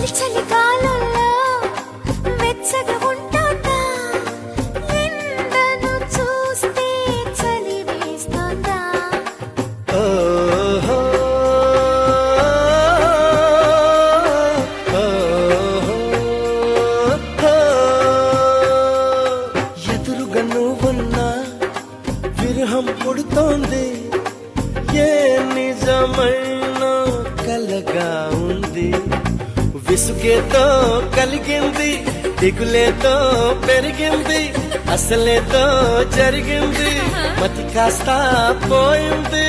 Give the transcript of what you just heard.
చలి చలి గాలుల్లో వెచ్చగా ఉంటాందా ఎండను చూస్తే చలి వేస్తోందా ఓహో, ఓహో, ఎదురుగా నువ్వున్నా విరహం పుడుతోంది ఏ నిజమైన కలగా ఉంది విసుగేతో కలిగింది దిగులేతో పెరిగింది అసలేతో జరిగింది మతి కాస్త పోయింది